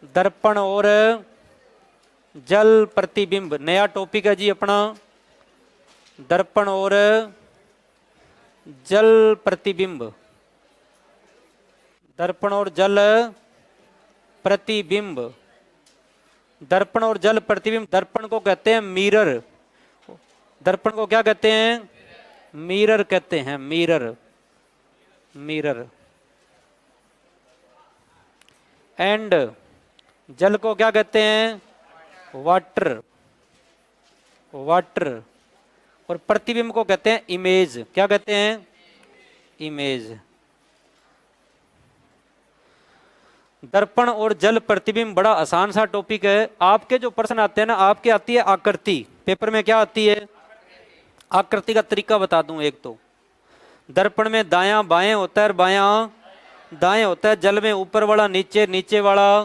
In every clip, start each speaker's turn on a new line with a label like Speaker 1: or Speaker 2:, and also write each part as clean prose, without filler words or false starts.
Speaker 1: दर्पण और जल प्रतिबिंब नया टॉपिक है जी अपना। दर्पण और जल प्रतिबिंब, दर्पण और जल प्रतिबिंब। दर्पण और जल प्रतिबिंब, दर्पण को कहते हैं मिरर। दर्पण को क्या कहते हैं? मिरर कहते हैं, मिरर, मिरर। एंड जल को क्या कहते हैं? Water, water. और प्रतिबिंब को कहते हैं इमेज। क्या कहते हैं? इमेज। दर्पण और जल प्रतिबिंब बड़ा आसान सा टॉपिक है। आपके जो प्रश्न आते हैं ना, आपके आती है आकृति। पेपर में क्या आती है? आकृति का तरीका बता दूं एक तो। दर्पण में दायां बाएं होता है और बायां दाएं होता है। जल में ऊपर वाला नीचे, नीचे वाला।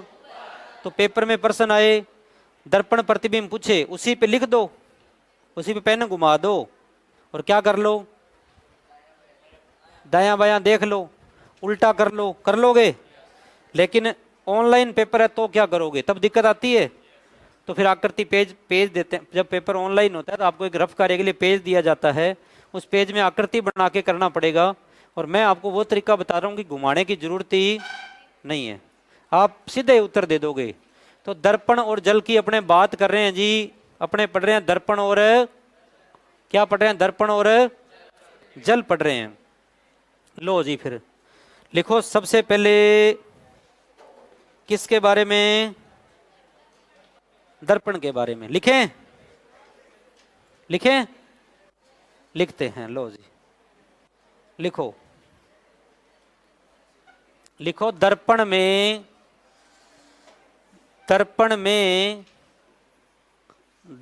Speaker 1: तो पेपर में प्रश्न आए, दर्पण प्रतिबिंब पूछे, उसी पे लिख दो, उसी पे पेन घुमा दो और क्या कर लो? दायां बायां देख लो, उल्टा कर लो, कर लोगे। लेकिन ऑनलाइन पेपर है तो क्या करोगे? तब दिक्कत आती है। तो फिर आकृति पेज देते हैं। जब पेपर ऑनलाइन होता है तो आपको एक रफ कार्य के लिए पेज दिया जाता है, उस पेज में आकृति बना के करना पड़ेगा। और मैं आपको वो तरीका बता रहा हूँ कि घुमाने की जरूरत ही नहीं है, आप सीधे उत्तर दे दोगे। तो दर्पण और जल की अपने बात कर रहे हैं जी, अपने पढ़ रहे हैं दर्पण और क्या पढ़ रहे हैं? दर्पण और जल पढ़ रहे हैं। लो जी, फिर लिखो सबसे पहले किसके बारे में? दर्पण के बारे में लिखें, लिखें, लिखते हैं। लो जी, लिखो, लिखो दर्पण में, दर्पण में,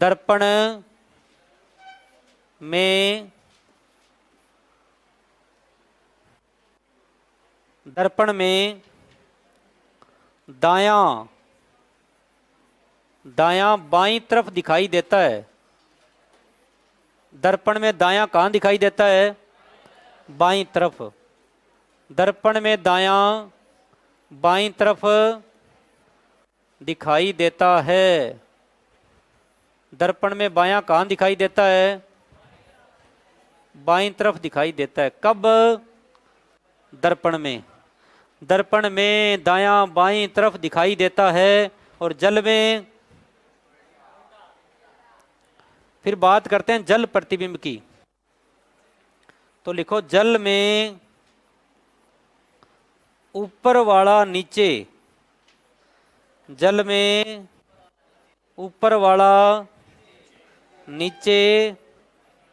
Speaker 1: दर्पण में, दर्पण में दायां, दायां बाईं तरफ दिखाई देता है। दर्पण में दायां कहां दिखाई देता है? बाईं तरफ। दर्पण में दायां बाईं तरफ दिखाई देता है। दर्पण में बायां कहां दिखाई देता है? बाईं तरफ दिखाई देता है। कब? दर्पण में। दर्पण में दायां बाईं तरफ दिखाई देता है। और जल में, फिर बात करते हैं जल प्रतिबिंब की। तो लिखो जल में ऊपर वाला नीचे, जल में ऊपर वाला नीचे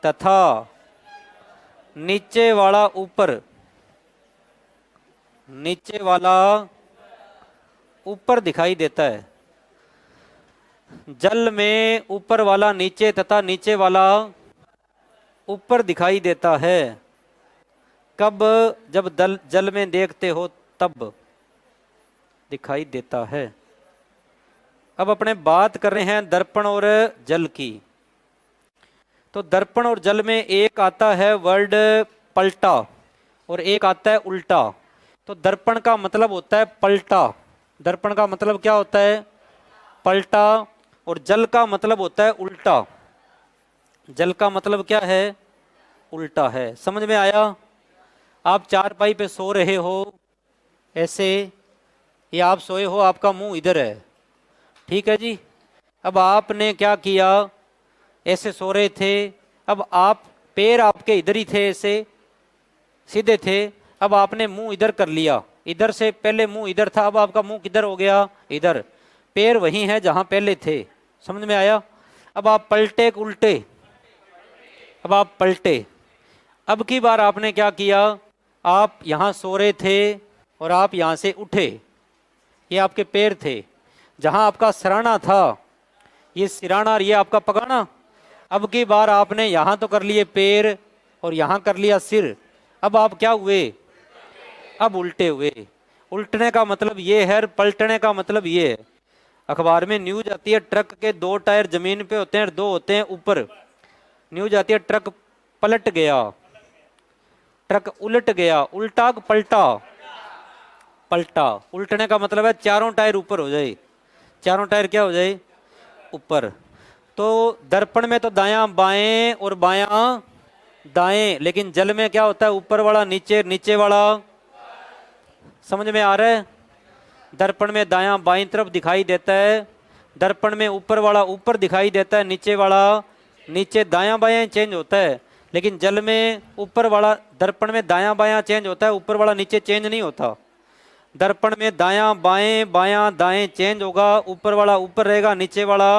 Speaker 1: तथा नीचे वाला ऊपर, नीचे वाला ऊपर दिखाई देता है। जल में ऊपर वाला नीचे तथा नीचे वाला ऊपर दिखाई देता है। कब? जब जल में देखते हो तब दिखाई देता है। अब अपने बात कर रहे हैं दर्पण और जल की। तो दर्पण और जल में एक आता है वर्ड पलटा और एक आता है उल्टा। तो दर्पण का मतलब होता है पलटा। दर्पण का मतलब क्या होता है? पलटा। और जल का मतलब होता है उल्टा। जल का मतलब क्या है? उल्टा है। समझ में आया? आप चारपाई पे सो रहे हो ऐसे, या आप सोए हो, आपका मुंह इधर है, ठीक है जी। अब आपने क्या किया? ऐसे सो रहे थे, अब आप पैर आपके इधर ही थे, ऐसे सीधे थे। अब आपने मुंह इधर कर लिया, इधर से पहले मुंह इधर था, अब आपका मुंह किधर हो गया? इधर। पैर वही है जहां पहले थे। समझ में आया? अब आप पलटे कि उल्टे? अब आप पलटे। अब की बार आपने क्या किया? आप यहां सो रहे थे और आप यहां से उठे, ये आपके पैर थे। जहां आपका सिराना था, ये सिराना और ये आपका पगाना। अब की बार आपने यहां तो कर लिए पैर और यहां कर लिया सिर। अब आप क्या हुए? अब उल्टे हुए। उल्टने का मतलब ये है, पलटने का मतलब ये है। अखबार में न्यूज आती है, ट्रक के 2 टायर जमीन पे होते हैं और 2 होते हैं ऊपर। न्यूज आती है ट्रक पलट गया, ट्रक उलट गया। उल्टा पलटा? पलटा। उल्टने का मतलब है चारों टायर ऊपर हो जाए। चारों टायर क्या हो जाए, ऊपर। तो दर्पण में तो दायां बाएं और बायां दाएं, लेकिन जल में क्या होता है, ऊपर वाला नीचे, नीचे वाला। समझ में आ रहा है? दर्पण में दायां बाईं तरफ दिखाई देता है, दर्पण में ऊपर वाला ऊपर दिखाई देता है, नीचे वाला नीचे। दायां बायां चेंज होता है, लेकिन जल में ऊपर वाला, दर्पण में दायां बायां चेंज होता है, ऊपर वाला नीचे चेंज नहीं होता। दर्पण में दायां बाएं बायां दाएं चेंज होगा, ऊपर वाला ऊपर रहेगा, नीचे वाला।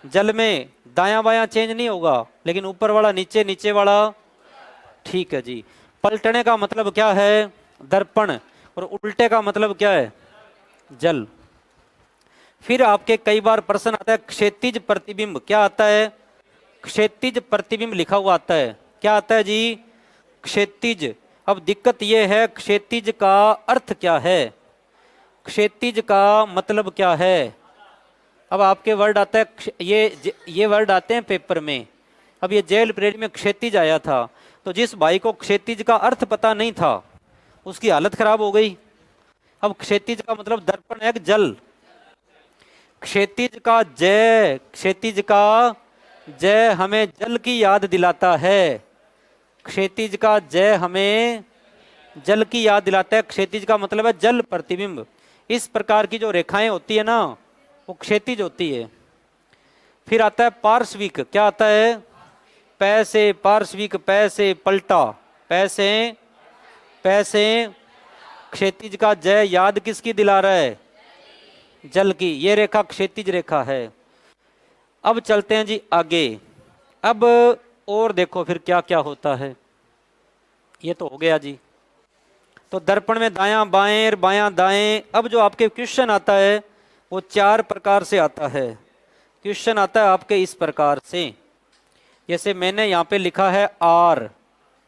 Speaker 1: जल में दायां बायां चेंज नहीं होगा, लेकिन ऊपर वाला नीचे, नीचे वाला। ठीक है जी। पलटने का मतलब क्या है, दर्पण, और उल्टे का मतलब क्या है, जल। फिर आपके कई बार प्रश्न आता है क्षैतिज प्रतिबिंब, क्या आता है, क्षैतिज प्रतिबिंब लिखा हुआ आता है। क्या आता है जी, क्षैतिज। अब दिक्कत यह है क्षैतिज का अर्थ क्या है, क्षैतिज का मतलब क्या है। अब आपके वर्ड आता है, ये वर्ड आते हैं पेपर में। अब ये जेल पीरियड में क्षैतिज आया था, तो जिस भाई को क्षैतिज का अर्थ पता नहीं था उसकी हालत खराब हो गई। अब क्षैतिज का मतलब दर्पण है, जल। क्षैतिज का जय, क्षैतिज का जय हमें जल की याद दिलाता है, क्षैतिज का जय हमें जल की याद दिलाता है। क्षैतिज का मतलब है जल प्रतिबिंब। इस प्रकार की जो रेखाएं होती है ना, वो क्षैतिज होती है। फिर आता है पार्श्विक, क्या आता है, पैसे, पार्श्विक, पैसे पलटा, पैसे, पैसे। क्षैतिज का जय याद किसकी दिला रहा है, जल की। ये रेखा क्षैतिज रेखा है। अब चलते हैं जी आगे। अब और देखो फिर क्या क्या होता है। ये तो हो गया जी। तो दर्पण में दायां बाएं बायां दाएं। अब जो आपके क्वेश्चन आता है वो चार प्रकार से आता है। क्वेश्चन आता है आपके इस प्रकार से, जैसे मैंने यहाँ पे लिखा है आर,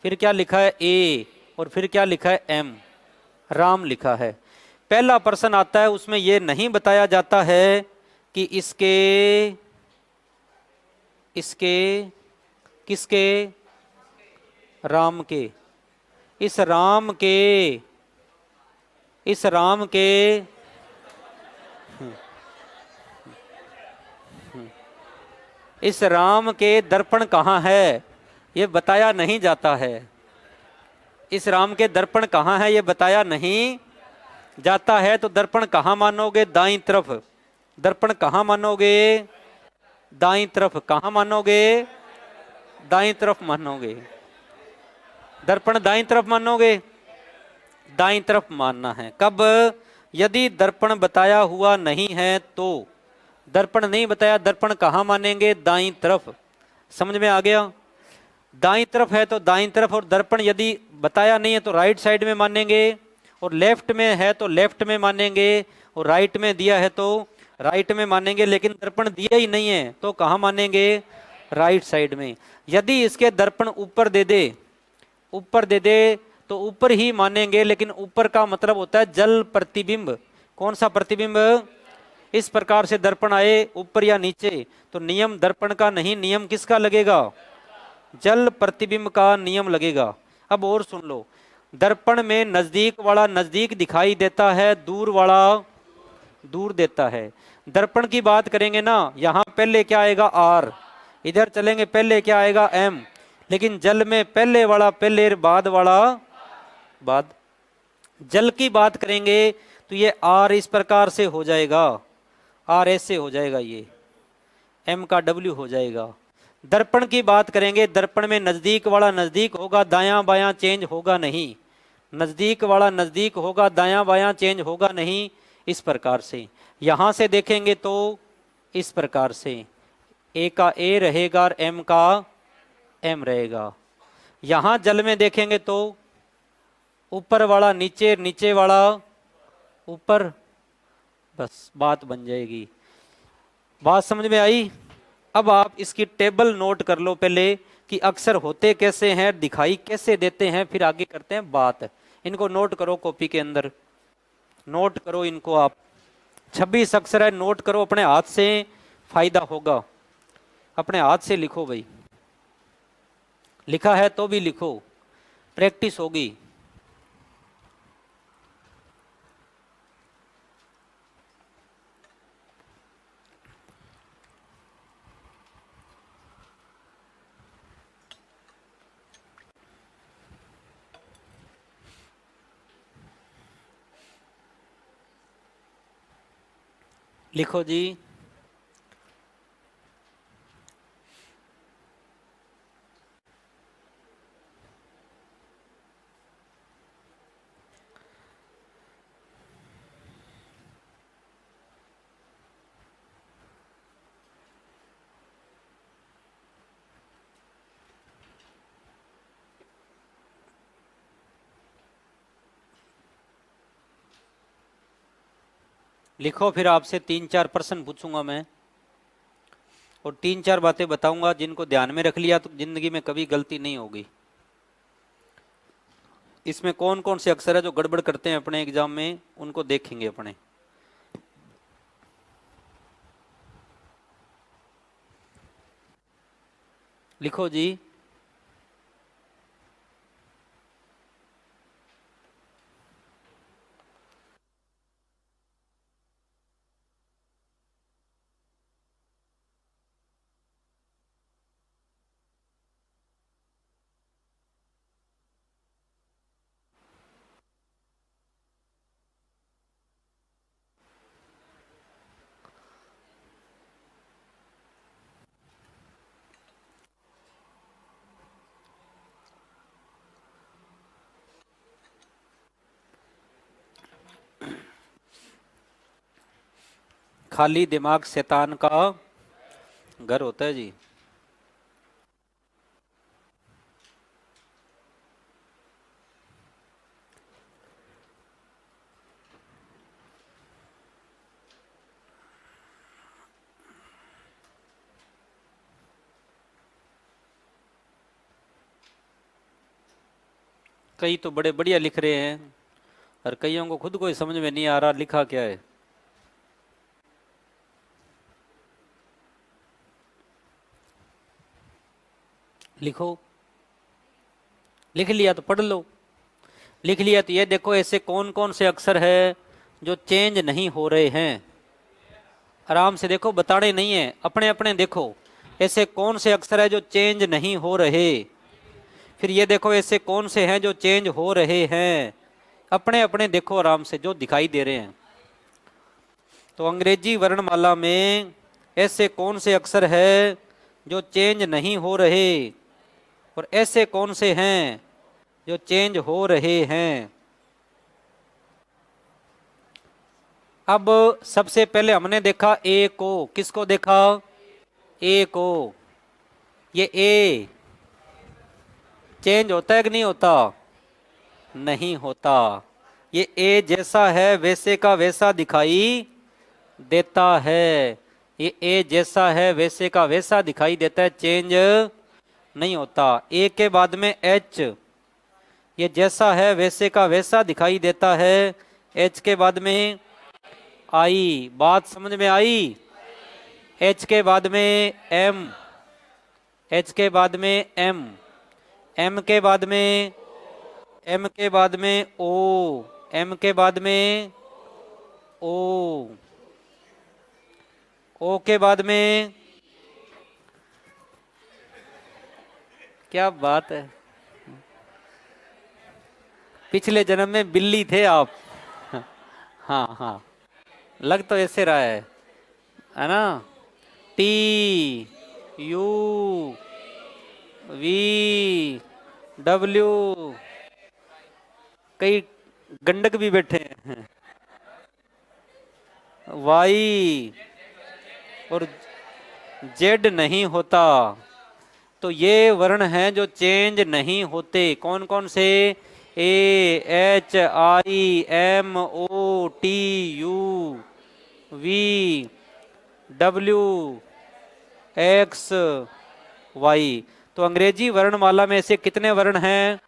Speaker 1: फिर क्या लिखा है ए, और फिर क्या लिखा है एम, राम लिखा है। पहला प्रश्न आता है, उसमें यह नहीं बताया जाता है कि इसके इसके किसके, राम के, इस राम के, इस राम के, इस राम के दर्पण कहाँ है, ये बताया नहीं जाता है। इस राम के दर्पण कहाँ है ये बताया नहीं जाता है। तो दर्पण कहाँ मानोगे, दाईं तरफ। दर्पण कहाँ मानोगे, दाईं तरफ। कहाँ मानोगे, दाईं तरफ मानोगे। दर्पण दाईं तरफ मानोगे, दाईं तरफ मानना है। कब, यदि दर्पण बताया हुआ नहीं है तो। दर्पण नहीं बताया, दर्पण कहाँ मानेंगे, दाईं तरफ। समझ में आ गया? दाईं तरफ है तो दाईं तरफ, और दर्पण यदि बताया नहीं है तो राइट साइड में मानेंगे, और लेफ्ट में है तो लेफ्ट में मानेंगे, और राइट में दिया है तो राइट में मानेंगे। लेकिन दर्पण दिया ही नहीं है तो कहाँ मानेंगे, राइट साइड में। यदि इसके दर्पण ऊपर दे दे, ऊपर दे दे तो ऊपर ही मानेंगे, लेकिन ऊपर का मतलब होता है जल प्रतिबिंब। कौन सा प्रतिबिंब, इस प्रकार से दर्पण आए ऊपर या नीचे तो नियम दर्पण का नहीं, नियम किसका लगेगा, जल प्रतिबिंब का नियम लगेगा। अब और सुन लो, दर्पण में नजदीक वाला नजदीक दिखाई देता है, दूर वाला दूर देता है। दर्पण की बात करेंगे ना, यहां पहले क्या आएगा, आर। इधर चलेंगे पहले क्या आएगा, एम। लेकिन जल में पहले वाला पहले, बाद वाला बाद। जल की बात करेंगे तो ये आर इस प्रकार से हो जाएगा, आर ऐसे हो जाएगा, ये एम का डब्ल्यू हो जाएगा। दर्पण की बात करेंगे, दर्पण में नजदीक वाला नजदीक होगा, दायां बायां चेंज होगा नहीं। नजदीक वाला नजदीक होगा, दायां बायां चेंज होगा नहीं। इस प्रकार से यहां से देखेंगे तो इस प्रकार से ए का ए रहेगा और एम का एम रहेगा। यहां जल में देखेंगे तो ऊपर वाला नीचे, नीचे वाला ऊपर, बस बात बन जाएगी। बात समझ में आई? अब आप इसकी टेबल नोट कर लो पहले कि अक्षर होते कैसे हैं, दिखाई कैसे देते हैं, फिर आगे करते हैं बात। इनको नोट करो कॉपी के अंदर, नोट करो इनको आप। 26 अक्षर है, नोट करो अपने हाथ से, फायदा होगा। अपने हाथ से लिखो भाई, लिखा है तो भी लिखो, प्रैक्टिस होगी। लिखो जी। लिखो, फिर आपसे 3-4 प्रश्न पूछूंगा मैं और 3-4 बातें बताऊंगा, जिनको ध्यान में रख लिया तो जिंदगी में कभी गलती नहीं होगी। इसमें कौन कौन से अक्षर है जो गड़बड़ करते हैं अपने एग्जाम में, उनको देखेंगे अपने। लिखो जी। खाली दिमाग शैतान का घर होता है जी। कई तो बड़े बढ़िया लिख रहे हैं और कईयों को खुद को ही समझ में नहीं आ रहा लिखा क्या है। लिखो। लिख लिया तो पढ़ लो। लिख लिया तो ये देखो, ऐसे कौन कौन से अक्षर है जो चेंज नहीं हो रहे हैं। आराम से देखो, बताने नहीं है, अपने अपने देखो। ऐसे कौन से अक्षर है जो चेंज नहीं हो रहे। फिर ये देखो, ऐसे कौन से हैं जो चेंज हो रहे हैं। अपने अपने देखो आराम से, जो दिखाई दे रहे हैं। तो अंग्रेजी वर्णमाला में ऐसे कौन से अक्षर है जो चेंज नहीं हो रहे, और ऐसे कौन से हैं जो चेंज हो रहे हैं। अब सबसे पहले हमने देखा ए को। किसको देखा? ए को। ये ए चेंज होता है कि नहीं होता? नहीं होता। ये ए जैसा है वैसे का वैसा दिखाई देता है। ये ए जैसा है वैसे का वैसा दिखाई देता है, चेंज नहीं होता। ए के बाद में एच, ये जैसा है वैसे का वैसा दिखाई देता है। एच के बाद में आई। बात समझ में आई? एच के बाद में एम, एच के बाद में एम, एम के बाद में, एम के बाद में ओ, एम के बाद में ओ, ओ के बाद में, क्या बात है, पिछले जन्म में बिल्ली थे आप। हाँ हाँ, लग तो ऐसे रहा है ना। टी यू वी डब्ल्यू, कई गंडक भी बैठे हैं। वाई और जेड नहीं होता। तो ये वर्ण हैं जो चेंज नहीं होते। कौन कौन से? A, H, I, M, O, T, U, V, W, X, Y. तो अंग्रेजी वर्णमाला में से कितने वर्ण हैं?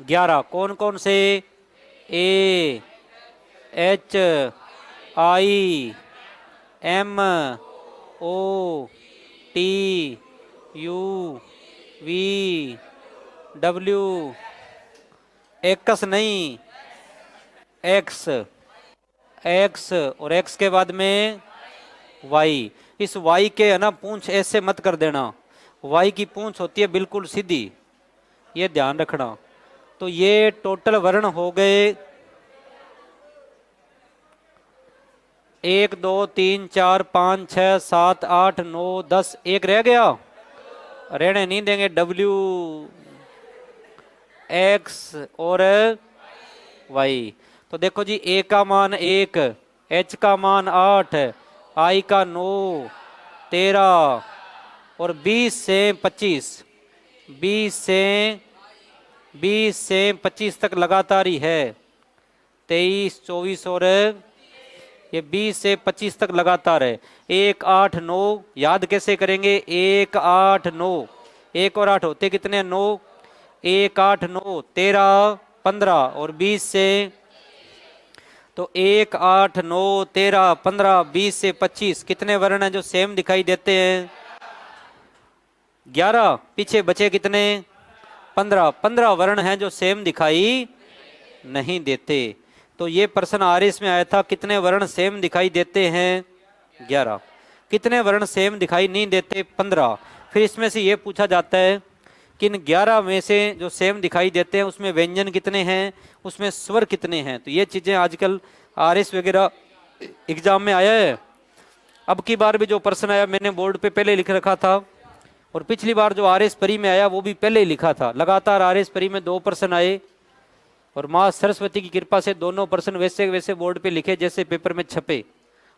Speaker 1: 11। कौन कौन से? A, H, I, M, O, T, U, V, W, X नहीं, एक्स, एक्स और एक्स के बाद में वाई। इस वाई के है ना पूंछ ऐसे मत कर देना। वाई की पूंछ होती है बिल्कुल सीधी, ये ध्यान रखना। तो ये टोटल वर्ण हो गए 1 2 3 4 5 6 7 8 9 10, एक रह गया, रहने नहीं देंगे। डब्ल्यू एक्स और वाई। तो देखो जी, ए का मान 1, एच का मान 8, आई का 9, 13 और 20 से 25, 20 से 25 तक लगातार ही है। 23 24 और ये 20 से 25 तक लगातार है। 1 8 9 याद कैसे करेंगे? 1 8 9, 1 और 8 होते कितने? 9, 1 8 9 13 15 और 20 से, तो 1 8 9 13 15 20 से 25 कितने वर्ण हैं जो सेम दिखाई देते हैं? 11। पीछे बचे कितने? 15। 15 वर्ण हैं जो सेम दिखाई नहीं देते। तो ये प्रश्न आरएस में आया था, कितने वर्ण सेम दिखाई देते हैं? 11। कितने वर्ण सेम दिखाई नहीं देते? 15। फिर इसमें से ये पूछा जाता है कि इन 11 में से जो सेम दिखाई देते हैं उसमें व्यंजन कितने हैं, उसमें स्वर कितने हैं। तो ये चीज़ें आजकल आरएस वगैरह एग्जाम में आया है। अब की बार भी जो प्रश्न आया मैंने बोर्ड पे पहले लिख रखा था, और पिछली बार जो आरएस परी में आया वो भी पहले ही लिखा था। लगातार आरएस परी में 2 प्रश्न आए, और माँ सरस्वती की कृपा से दोनों प्रश्न वैसे वैसे बोर्ड पे लिखे जैसे पेपर में छपे,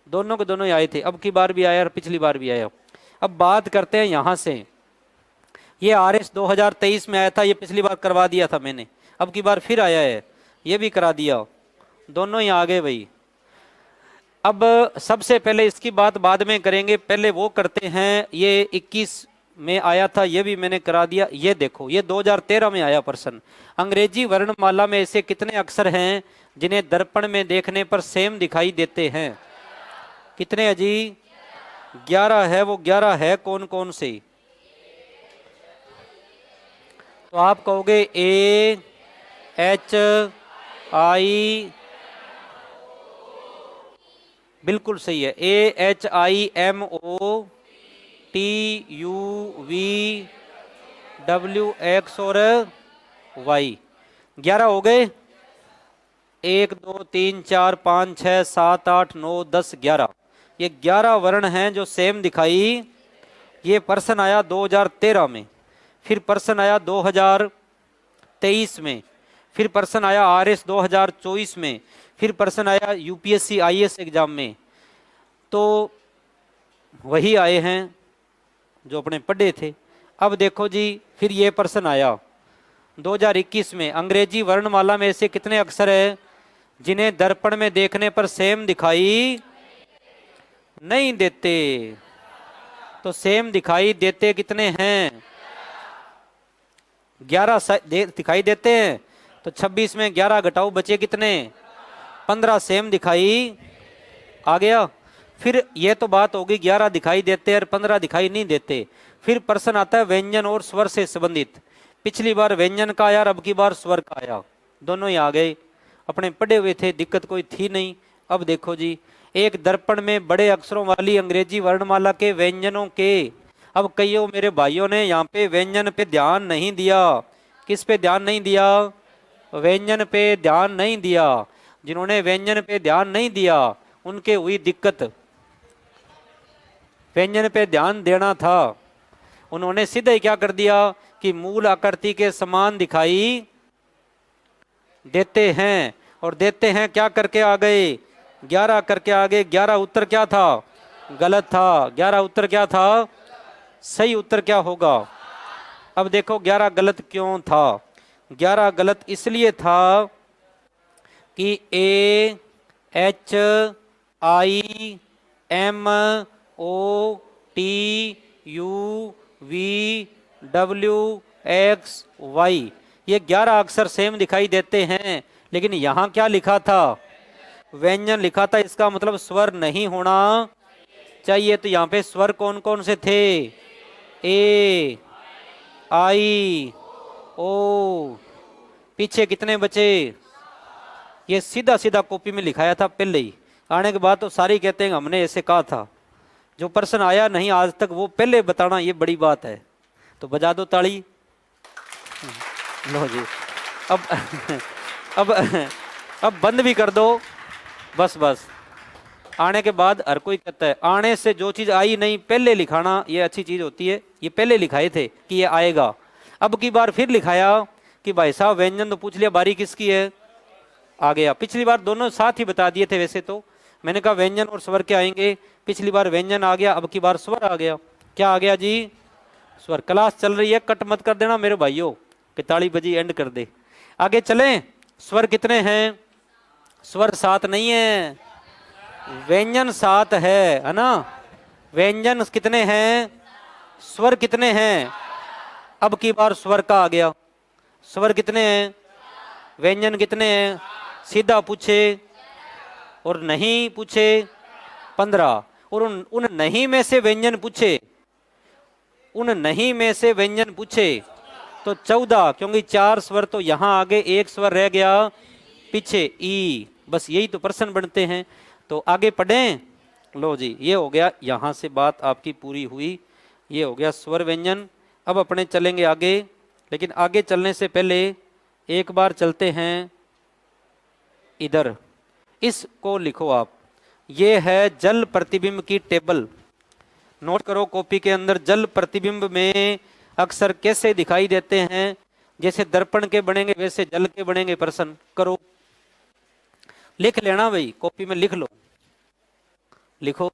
Speaker 1: दोनों के दोनों ही आए थे। अब की बार भी आया और पिछली बार भी आया। अब बात करते हैं यहाँ से, ये आरएस 2023 में आया था, ये पिछली बार करवा दिया था मैंने, अब की बार फिर आया है, ये भी करा दिया, दोनों ही आ गए भाई। अब सबसे पहले इसकी बात बाद में करेंगे, पहले वो करते हैं। ये 21 में आया था, ये भी मैंने करा दिया। ये देखो, ये 2013 में आया प्रश्न। अंग्रेजी वर्णमाला में ऐसे कितने अक्षर हैं जिन्हें दर्पण में देखने पर सेम दिखाई देते हैं? कितने अजी? 11 है। वो 11 है कौन कौन से? तो आप कहोगे ए एच आई, बिल्कुल सही है। A H I M O T U V W X और वाई। 11 हो गए। 1 2 3 4 5 6 7 8 9 10 11, ये 11 वर्ण हैं जो सेम दिखाई। ये प्रश्न आया 2013 में, फिर प्रश्न आया 2023 में, फिर प्रश्न आया आरएस 2024 में, फिर प्रश्न आया यूपीएससी आईएएस एग्जाम में। तो वही आए हैं जो अपने पढ़े थे। अब देखो जी, फिर ये प्रश्न आया 2021 में, अंग्रेजी वर्णमाला में ऐसे कितने अक्षर हैं जिन्हें दर्पण में देखने पर सेम दिखाई नहीं देते? तो सेम दिखाई देते कितने हैं? 11 दिखाई देते हैं। तो 26 में 11 घटाओ, बचे कितने? 15 सेम दिखाई आ गया। फिर ये तो बात होगी 11 दिखाई देते और 15 दिखाई नहीं देते। फिर प्रश्न आता है व्यंजन और स्वर से संबंधित। पिछली बार व्यंजन का आया और अब की बार स्वर का आया, दोनों ही आ गए। अपने पढ़े हुए थे, दिक्कत कोई थी नहीं। अब देखो जी, एक दर्पण में बड़े अक्षरों वाली अंग्रेजी वर्णमाला के व्यंजनों के, अब कईयों मेरे भाइयों ने यहाँ पे व्यंजन पे ध्यान नहीं दिया। किस पे ध्यान नहीं दिया? व्यंजन पे ध्यान नहीं दिया। जिन्होंने व्यंजन पे ध्यान नहीं दिया उनके हुई दिक्कत। व्यंजन पे ध्यान देना था, उन्होंने सीधे क्या कर दिया कि मूल आकृति के समान दिखाई देते हैं, और देते हैं क्या करके आ गए? 11 करके आ गए। 11 उत्तर क्या था? गलत था। 11 उत्तर क्या था? सही उत्तर क्या होगा? अब देखो 11 गलत क्यों था? 11 गलत इसलिए था कि A H I M O T U V W X Y, ये 11 अक्षर सेम दिखाई देते हैं, लेकिन यहाँ क्या लिखा था? व्यंजन लिखा था। इसका मतलब स्वर नहीं होना चाहिए। तो यहाँ पे स्वर कौन कौन से थे? ए आई ओ। पीछे कितने बचे? ये सीधा सीधा कॉपी में लिखाया था पहले ही। आने के बाद तो सारे कहते हैं हमने ऐसे कहा था। जो प्रश्न आया नहीं आज तक वो पहले बताना, ये बड़ी बात है। तो बजा दो ताली। लो जी, अब अब बंद भी कर दो। बस बस, आने के बाद हर कोई कहता है। आने से जो चीज आई नहीं पहले लिखाना ये अच्छी चीज होती है। ये पहले लिखाए थे कि ये आएगा, अब की बार फिर लिखाया कि भाई साहब व्यंजन तो पूछ लिया, बारी किसकी है, आ गया। पिछली बार दोनों साथ ही बता दिए थे वैसे तो, मैंने कहा व्यंजन और स्वर के आएंगे, पिछली बार व्यंजन आ गया, अब की बार स्वर आ गया। क्या आ गया जी, स्वर। क्लास चल रही है, कट मत कर देना मेरे भाइयों, कि ताली बजी एंड कर दे। आगे चलें। स्वर कितने हैं, स्वर 7 नहीं है, व्यंजन 7 है ना। व्यंजन कितने हैं, स्वर कितने हैं। अब की बार स्वर का आ गया। स्वर कितने हैं, व्यंजन कितने हैं, सीधा पूछे और नहीं पूछे 15, और उन नहीं में से व्यंजन पूछे, उन नहीं में से व्यंजन पूछे तो 14, क्योंकि 4 स्वर तो यहां आगे, एक स्वर रह गया पीछे ई। बस यही तो प्रश्न बनते हैं। तो आगे पढ़ें। लो जी, ये हो गया, यहां से बात आपकी पूरी हुई। ये हो गया स्वर व्यंजन। अब अपने चलेंगे आगे, लेकिन आगे चलने से पहले एक बार चलते हैं इधर। इसको लिखो आप, ये है जल प्रतिबिंब की टेबल। नोट करो कॉपी के अंदर, जल प्रतिबिंब में अक्सर कैसे दिखाई देते हैं, जैसे दर्पण के बनेंगे वैसे जल के बनेंगे प्रश्न। करो, लिख लेना भाई, कॉपी में लिख लो, लिखो।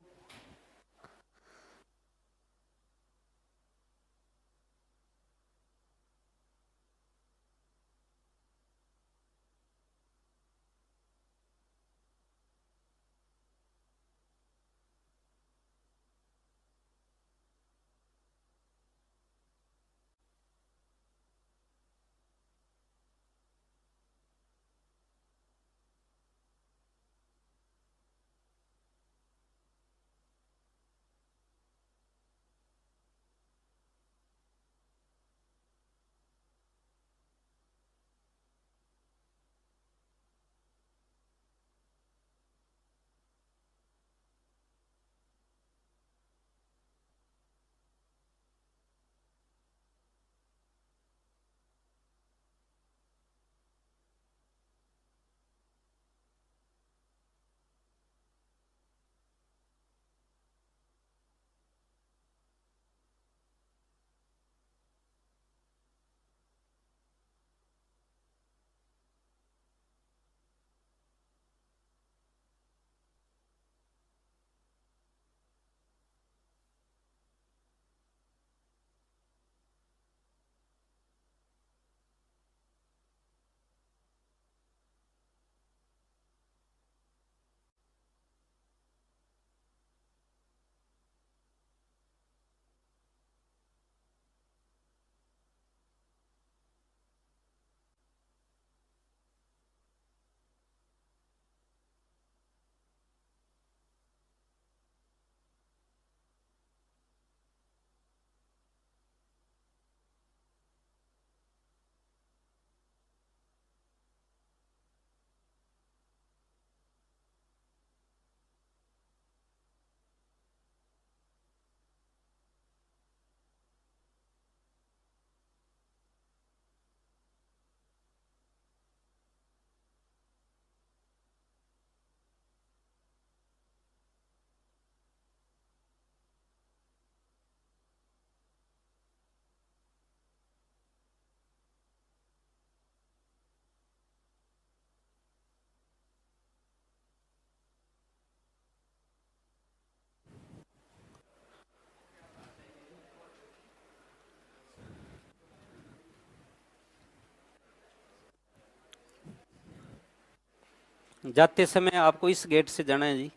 Speaker 1: जाते समय आपको इस गेट से जाना है जी।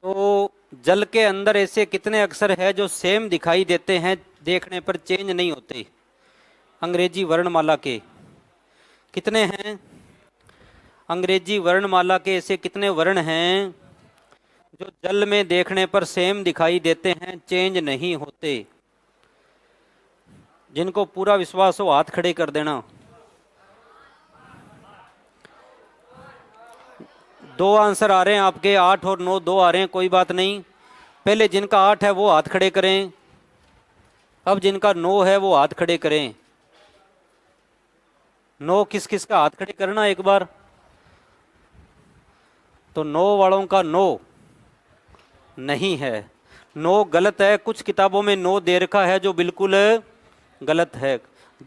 Speaker 1: तो जल के अंदर ऐसे कितने अक्षर है जो सेम दिखाई देते हैं, देखने पर चेंज नहीं होते, अंग्रेजी वर्णमाला के? कितने हैं अंग्रेजी वर्णमाला के? ऐसे कितने वर्ण हैं जो जल में देखने पर सेम दिखाई देते हैं, चेंज नहीं होते? जिनको पूरा विश्वास हो हाथ खड़े कर देना। 2 आंसर आ रहे हैं आपके, 8 और 9, 2 आ रहे हैं, कोई बात नहीं। पहले जिनका 8 है वो हाथ खड़े करें, अब जिनका 9 है वो हाथ खड़े करें। 9 किस किस का हाथ खड़े करना एक बार। तो नो वालों का नो नहीं है, नो गलत है। कुछ किताबों में नो दे रखा है जो बिल्कुल गलत है।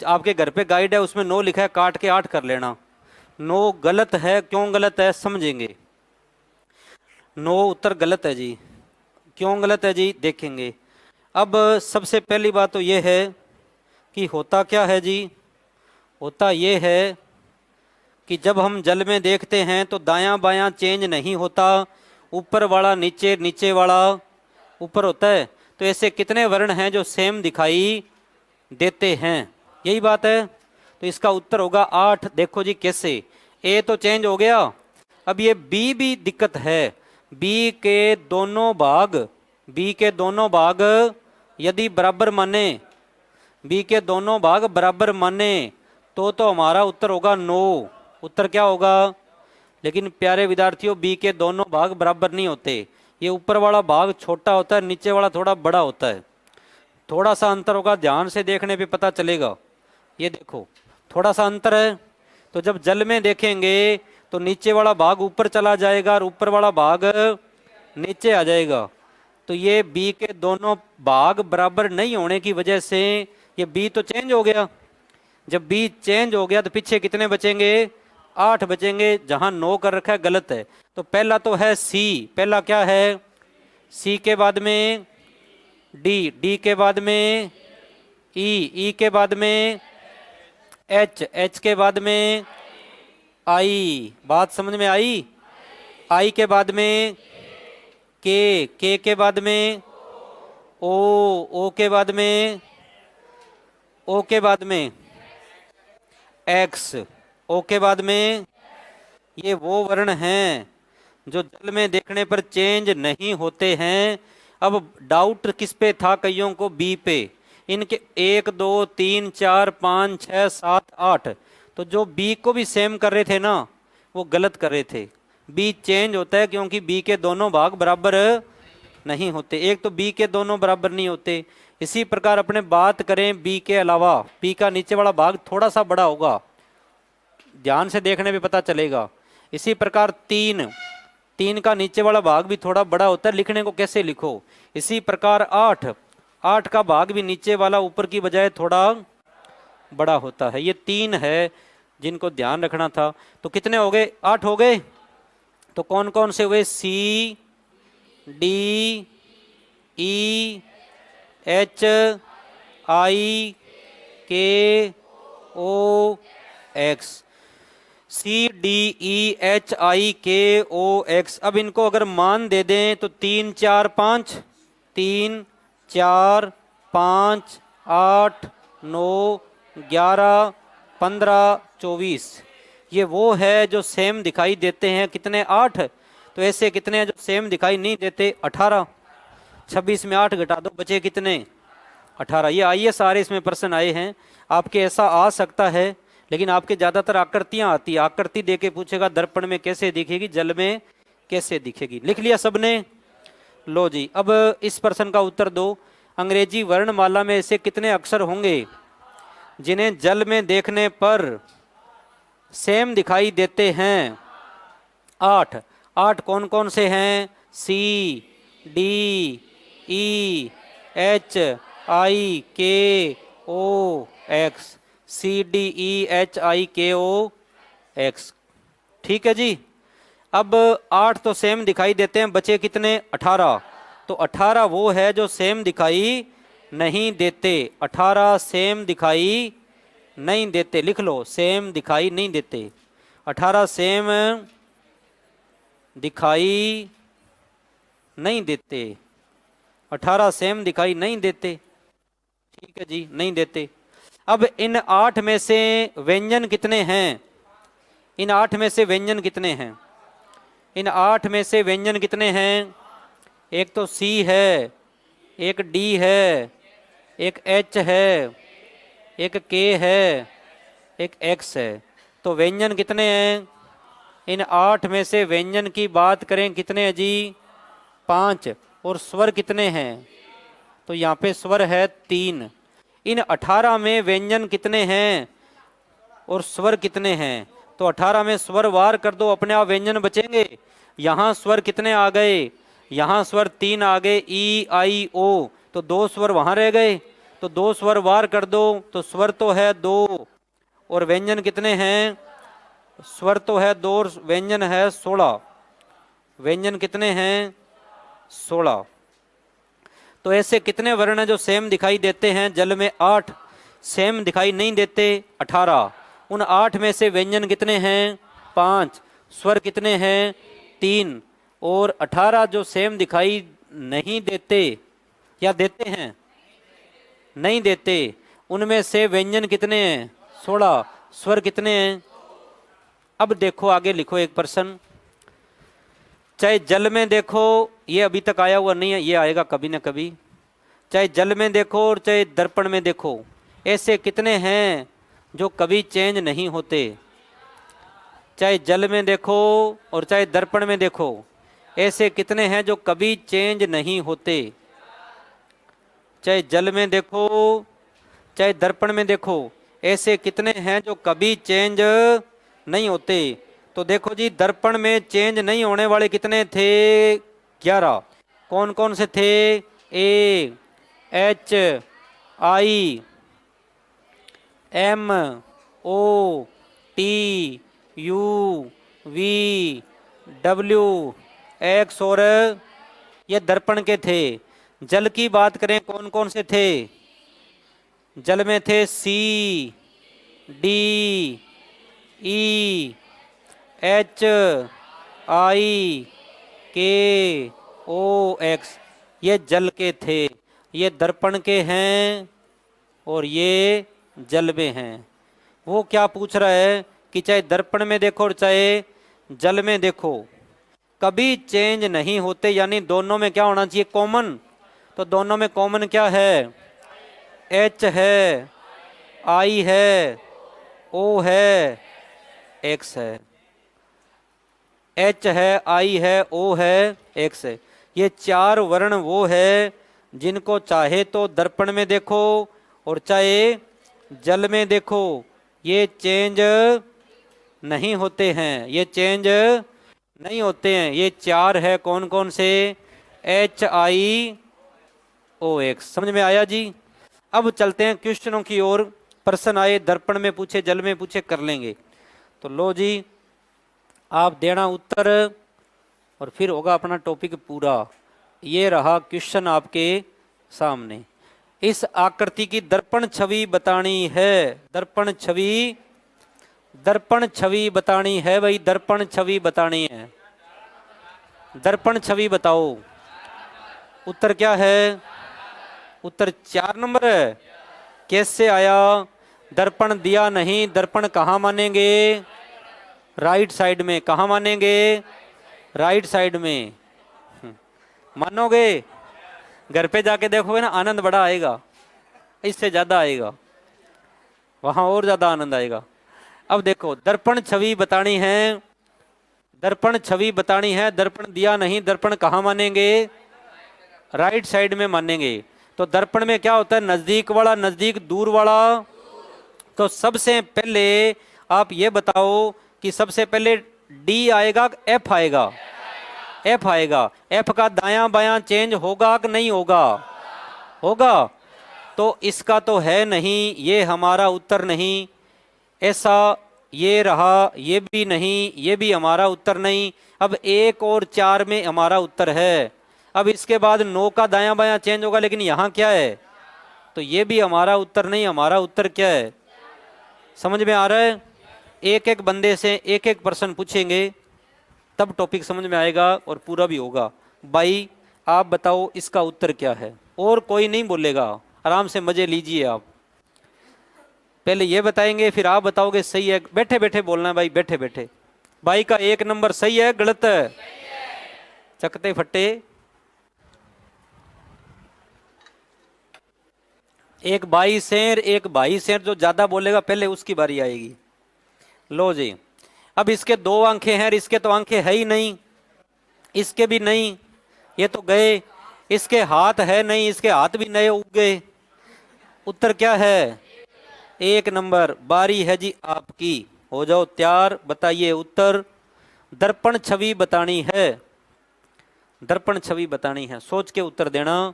Speaker 1: आपके घर पे गाइड है उसमें नो लिखा है, काट के 8 कर लेना। नो गलत है, क्यों गलत है समझेंगे। नो उत्तर गलत है जी। क्यों गलत है जी देखेंगे। अब सबसे पहली बात तो ये है कि होता क्या है जी। होता ये है कि जब हम जल में देखते हैं तो दायां बायां चेंज नहीं होता, ऊपर वाला नीचे, नीचे वाला ऊपर होता है। तो ऐसे कितने वर्ण हैं जो सेम दिखाई देते हैं, यही बात है। तो इसका उत्तर होगा 8। देखो जी कैसे, ए तो चेंज हो गया, अब ये बी भी दिक्कत है। बी के दोनों भाग, बी के दोनों भाग यदि बराबर माने, बी के दोनों भाग बराबर माने तो हमारा उत्तर होगा 9। उत्तर क्या होगा। लेकिन प्यारे विद्यार्थियों बी के दोनों भाग बराबर नहीं होते, ये ऊपर वाला भाग छोटा होता है, नीचे वाला थोड़ा बड़ा होता है। थोड़ा सा अंतर होगा, ध्यान से देखने पे पता चलेगा। ये देखो थोड़ा सा अंतर है। तो जब जल में देखेंगे तो नीचे वाला भाग ऊपर चला जाएगा और ऊपर वाला भाग नीचे आ जाएगा। तो ये बी के दोनों भाग बराबर नहीं होने की वजह से ये बी तो चेंज हो गया। जब बी चेंज हो गया तो पीछे कितने बचेंगे, 8 बचेंगे। जहां 9 कर रखा है गलत है। तो पहला तो है सी, पहला क्या है, सी के बाद में डी, डी के बाद में ई, ई के बाद में एच, एच के बाद में आई। बात समझ में आई। आई के बाद में के के बाद में ओ, ओ के बाद में, ओ के बाद में एक्स, ओ के बाद में। ये वो वर्ण हैं जो जल में देखने पर चेंज नहीं होते हैं। अब डाउट किस पे था कईयों को, बी पे। इनके 1 2 3 4 5 6 7 8, तो जो बी को भी सेम कर रहे थे ना वो गलत कर रहे थे। बी चेंज होता है क्योंकि बी के दोनों भाग बराबर नहीं होते। एक तो बी के दोनों बराबर नहीं होते। इसी प्रकार अपने बात करें बी के अलावा, बी का नीचे वाला भाग थोड़ा सा बड़ा होगा, ध्यान से देखने पे पता चलेगा। इसी प्रकार 3, 3 का नीचे वाला भाग भी थोड़ा बड़ा होता है, लिखने को कैसे लिखो। इसी प्रकार 8, 8 का भाग भी नीचे वाला ऊपर की बजाय थोड़ा बड़ा होता है। ये 3 है जिनको ध्यान रखना था। तो कितने हो गए, 8 हो गए। तो कौन कौन से हुए, सी D E H I K O X, C D E H I K O x. अब इनको अगर मान दे दें तो 3 4 5, 3 4 5 8 9 11 15 24, ये वो है जो सेम दिखाई देते हैं। कितने, 8। तो ऐसे कितने हैं जो सेम दिखाई नहीं देते, 18। 26 में 8 घटा दो, बचे कितने, 18। ये आइए सारे इसमें प्रश्न आए हैं आपके, ऐसा आ सकता है। लेकिन आपके ज़्यादातर आकृतियाँ आती है, आकृति दे के पूछेगा दर्पण में कैसे दिखेगी, जल में कैसे दिखेगी। लिख लिया सबने, लो जी। अब इस प्रश्न का उत्तर दो। अंग्रेजी वर्णमाला में ऐसे कितने अक्षर होंगे जिन्हें जल में देखने पर सेम दिखाई देते हैं। 8। 8 कौन कौन से हैं, सी D E H I K O X, C D E H I K O x. ठीक है जी। अब 8 तो सेम दिखाई देते हैं, बचे कितने, 18। तो 18 वो है जो सेम दिखाई नहीं देते। 18 सेम दिखाई नहीं देते, लिख लो, सेम दिखाई नहीं देते। 18 सेम दिखाई नहीं देते। 18 सेम दिखाई नहीं देते। ठीक है जी, नहीं देते। अब इन 8 में से व्यंजन कितने हैं, इन 8 में से व्यंजन कितने हैं, इन 8 में से व्यंजन कितने हैं। एक तो सी है, एक डी है, एक एच है, एक के है, एक एक्स है। तो व्यंजन कितने हैं, इन 8 में से व्यंजन की बात करें कितने हैं जी, 5। और स्वर कितने हैं, तो यहाँ पे स्वर है 3। इन 18 में व्यंजन कितने हैं और स्वर कितने हैं, तो 18 में स्वर वार कर दो, अपने आप व्यंजन बचेंगे। यहाँ स्वर कितने आ गए, यहाँ स्वर 3 आ गए, ई आई ओ, तो 2 स्वर वहाँ रह गए। तो 2 स्वर वार कर दो, तो स्वर तो है 2 और व्यंजन कितने हैं, स्वर तो है 2 और व्यंजन है 16। व्यंजन कितने हैं, 16। तो ऐसे कितने वर्ण हैं जो सेम दिखाई देते हैं जल में, 8। सेम दिखाई नहीं देते 18। उन 8 में से व्यंजन कितने हैं, 5। स्वर कितने हैं, 3। और 18 जो सेम दिखाई नहीं देते, या देते हैं, नहीं देते, उनमें से व्यंजन कितने हैं, 16। स्वर कितने हैं। अब देखो आगे लिखो एक प्रश्न, चाहे जल में देखो, ये अभी तक आया हुआ नहीं है, ये आएगा कभी ना कभी। चाहे जल में देखो और चाहे दर्पण में देखो, ऐसे कितने हैं जो कभी चेंज नहीं होते। चाहे जल में देखो और चाहे दर्पण में देखो, ऐसे कितने हैं जो कभी चेंज नहीं होते। चाहे जल में देखो चाहे दर्पण में देखो, ऐसे कितने हैं जो कभी चेंज नहीं होते। तो देखो जी, दर्पण में चेंज नहीं होने वाले कितने थे, 11। कौन कौन से थे, A, H, I, M, O, T, U, V, W, X और ये दर्पण के थे। जल की बात करें कौन कौन से थे, जल में थे सी, D, E, H, I, K, O, x, ये जल के थे। ये दर्पण के हैं और ये जल में हैं। वो क्या पूछ रहा है कि चाहे दर्पण में देखो और चाहे जल में देखो, कभी चेंज नहीं होते, यानी दोनों में क्या होना चाहिए, कॉमन। तो दोनों में कॉमन क्या है, एच है, आई है, ओ है, एक्स है। एच है, आई है, ओ है, एक्स है। ये 4 वर्ण वो है जिनको चाहे तो दर्पण में देखो और चाहे जल में देखो, ये चेंज नहीं होते हैं, ये चेंज नहीं होते हैं। ये 4 है, कौन कौन से, एच, आई, ओ, एक्स। समझ में आया जी। अब चलते हैं क्वेश्चनों की ओर। प्रश्न आए, दर्पण में पूछे, जल में पूछे, कर लेंगे। तो लो जी, आप देना उत्तर और फिर होगा अपना टॉपिक पूरा। ये रहा क्वेश्चन आपके सामने। इस आकृति की दर्पण छवि बतानी है, दर्पण छवि, दर्पण छवि बतानी है भाई, दर्पण छवि बतानी है। दर्पण छवि बताओ। उत्तर क्या है, उत्तर 4 नंबर है। कैसे आया, दर्पण दिया नहीं, दर्पण कहाँ मानेंगे, राइट साइड में। कहाँ मानेंगे, राइट साइड में। मानोगे, घर पे जाके देखोगे ना, आनंद बड़ा आएगा, इससे ज्यादा आएगा, वहां और ज्यादा आनंद आएगा। अब देखो, दर्पण छवि बतानी है, दर्पण छवि बतानी है, दर्पण दिया नहीं, दर्पण कहाँ मानेंगे, राइट साइड में मानेंगे। तो दर्पण में क्या होता है, नजदीक वाला, नजदीक, दूर वाला। तो सबसे पहले आप ये बताओ कि सबसे पहले डी आएगा, एफ आएगा, एफ आएगा। एफ का दायां बायां चेंज होगा कि नहीं होगा, होगा। तो इसका तो है नहीं, ये हमारा उत्तर नहीं। ऐसा ये रहा, ये भी नहीं, ये भी हमारा उत्तर नहीं। अब 1 और 4 में हमारा उत्तर है। अब इसके बाद 9 का दायां बायां चेंज होगा, लेकिन यहाँ क्या है, तो ये भी हमारा उत्तर नहीं। हमारा उत्तर क्या है, समझ में आ रहा है। एक एक बंदे से एक एक प्रश्न पूछेंगे, तब टॉपिक समझ में आएगा और पूरा भी होगा। भाई आप बताओ इसका उत्तर क्या है, और कोई नहीं बोलेगा, आराम से मजे लीजिए आप। पहले ये बताएंगे, फिर आप बताओगे सही है, बैठे बैठे बोलना है भाई, बैठे बैठे। भाई का 1 नंबर सही है, गलत है, चकते फट्टे। एक भाई शेर, एक भाई शेर, जो ज्यादा बोलेगा पहले उसकी बारी आएगी। लो जी, अब इसके 2 आंखें हैं, इसके तो आंखें है ही नहीं, इसके भी नहीं, ये तो गए। इसके हाथ है नहीं, इसके हाथ भी नए उग गए। उत्तर क्या है, 1 नंबर। बारी है जी आपकी, हो जाओ तैयार, बताइए उत्तर। दर्पण छवि बतानी है, दर्पण छवि बतानी है, सोच के उत्तर देना।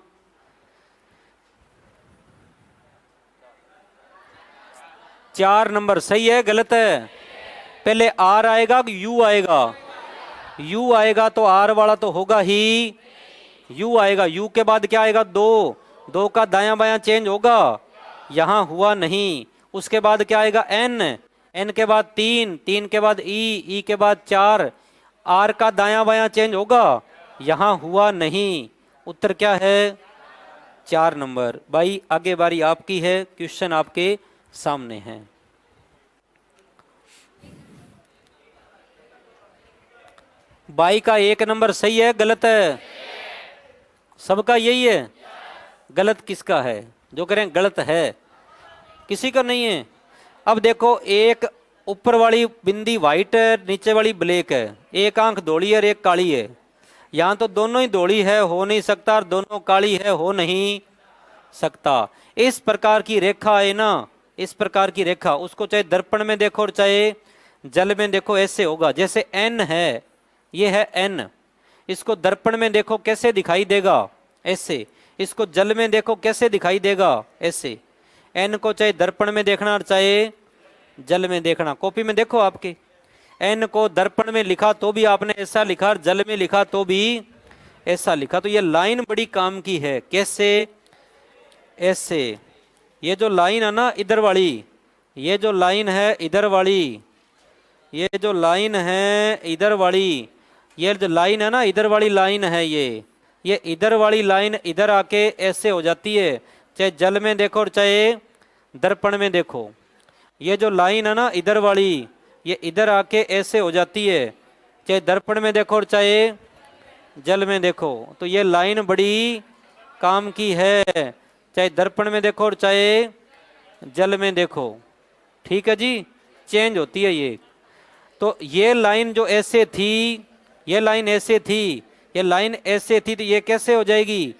Speaker 1: 4 नंबर सही है, गलत है। पहले आर आएगा कि यू आएगा? यू आएगा तो आर वाला तो होगा ही, यू आएगा। यू के बाद क्या आएगा? 2, 2 का दायां बायां चेंज होगा, यहां हुआ नहीं। उसके बाद क्या आएगा? एन, एन के बाद 3, 3 के बाद ई के बाद 4, आर का दायां बायां चेंज होगा, यहां हुआ नहीं। उत्तर क्या है? 4 नंबर। भाई आगे बारी आपकी है, क्वेश्चन आपके सामने है। बाई का 1 नंबर सही है, गलत है? सबका यही है? गलत किसका है? जो करें गलत है, किसी का नहीं है। अब देखो, एक ऊपर वाली बिंदी व्हाइट है, नीचे वाली ब्लैक है, एक आंख धोली है और एक काली है। यहां तो दोनों ही धोली है, हो नहीं सकता, और दोनों काली है, हो नहीं सकता। इस प्रकार की रेखा है ना, इस प्रकार की रेखा, उसको चाहे दर्पण में देखो और चाहे जल में देखो, ऐसे होगा। जैसे एन है, ये है एन, इसको दर्पण में देखो कैसे दिखाई देगा? ऐसे। इसको जल में देखो कैसे दिखाई देगा? ऐसे। एन को चाहे दर्पण में देखना और चाहे जल में देखना। कॉपी में देखो आपके, एन को दर्पण में लिखा तो भी आपने ऐसा लिखा, और जल में लिखा तो भी ऐसा लिखा। तो ये लाइन बड़ी काम की है। कैसे? ऐसे। ये जो लाइन है ना इधर वाली, ये जो लाइन है इधर वाली, ये जो लाइन है इधर वाली, ये जो लाइन है ना इधर वाली लाइन है, ये इधर वाली लाइन इधर आके ऐसे हो जाती है, चाहे जल में देखो और चाहे दर्पण में देखो। ये जो लाइन है ना इधर वाली, ये इधर आके ऐसे हो जाती है, चाहे दर्पण में देखो और चाहे जल में देखो। तो ये लाइन बड़ी काम की है, चाहे दर्पण में देखो और चाहे जल में देखो। ठीक है जी, चेंज होती है ये। तो ये लाइन जो ऐसे थी, ये लाइन ऐसे थी, ये लाइन ऐसे थी, तो ये कैसे हो जाएगी?